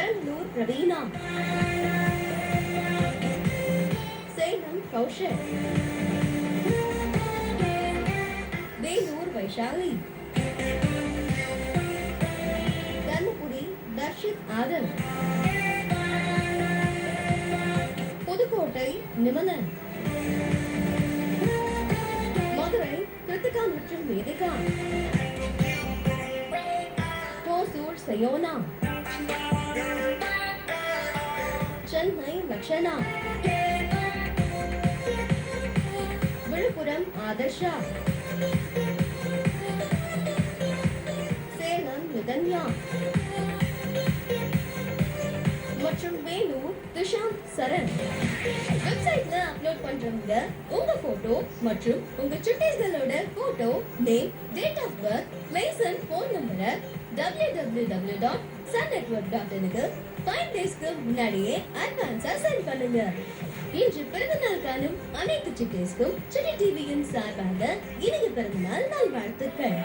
பெங்களூர் பிரவீனா, சேலம் கௌஷல், வேலூர் வைஷாலி, தர்மபுரி தர்ஷித் ஆதம், புதுக்கோட்டை நிமலன், மதுரை கிருத்திகா மற்றும் வேதிகா, ஹோசூர் சயோனா, சென்னை லக்ஷனா, விழுப்புரம் ஆதர்ஷா, சேலம் யுதன்யா மற்றும் வேலூர் துஷாந்த் சரண். வெப்சைட்ல அப்லோட் பண்றவங்க உங்க போட்டோ மற்றும் உங்க சுட்டீஸ்களோட photo, name, date of birth, place and phone நம்பரை www.sunnetwork.in-க்கு 5 டேஸ்க்கு முன்னாடியே அட்வான்ஸா சென்ட் பண்ணுங்க. இன்று பிறந்தநாள் காணும் அனைத்து சுட்டீஸ்க்கும் சுட்டி டிவியின் சார்பாக இனிய பிறந்தநாள் நல்வாழ்த்துக்கள்.